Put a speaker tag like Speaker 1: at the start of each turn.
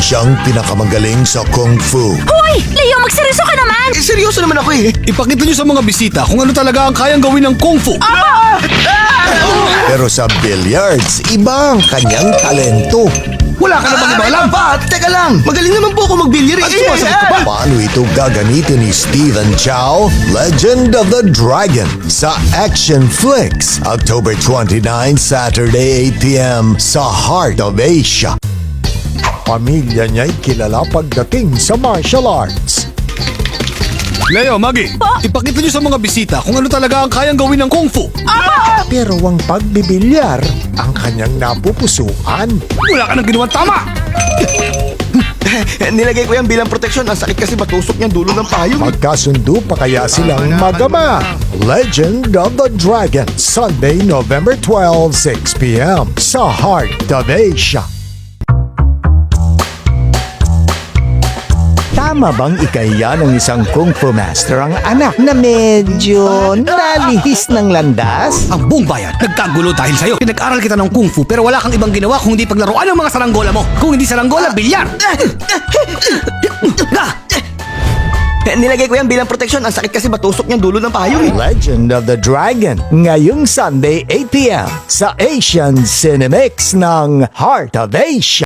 Speaker 1: siyang pinakamagaling sa Kung Fu.
Speaker 2: Hoy! Leo, magseryoso ka naman!
Speaker 3: Seryoso naman ako eh.
Speaker 4: Ipakita niyo sa mga bisita kung ano talaga ang kayang gawin ng Kung Fu.
Speaker 1: Pero sa billiards, iba ang kanyang talento.
Speaker 4: Wala ka na bang ibang alam?
Speaker 3: Ba? Teka lang. Magaling naman po ako mag-billiard.
Speaker 4: At sumasagot ka pa.
Speaker 1: Paano ito gagamitin ni Stephen Chow, Legend of the Dragon, sa Action Flicks, October 29, Saturday 8 p.m. sa Heart of Asia. Pamilya niya'y kilala pagdating sa martial arts.
Speaker 4: Leo, Maggie, ipakita niyo sa mga bisita kung ano talaga ang kayang gawin ng Kung Fu.
Speaker 1: Pero ang pagbibilyar ang kanyang napupusuan.
Speaker 4: Wala ka nang ginawang tama!
Speaker 3: Nilagay ko yan bilang proteksyon. Ang sakit kasi matusok niyan dulo ng payong.
Speaker 1: Magkasundo pa kaya silang magama. Legend of the Dragon, Sunday, November 12, 6 p.m. sa Heart of Asia. Tama bang ikahiya ng isang Kung Fu Master ang anak na medyo nalihis ng landas?
Speaker 4: Ang buong bayan nagkagulo dahil sa'yo. Pinag-aral kita ng Kung Fu pero wala kang ibang ginawa kung hindi paglaruan ng mga saranggola mo. Kung hindi saranggola, bilyar!
Speaker 3: Nilagay ko yan bilang proteksyon. Ang sakit kasi matusok niyan dulo ng payong.
Speaker 1: Legend of the Dragon, ngayong Sunday 8 p.m. sa Asian Cinemix ng Heart of Asia.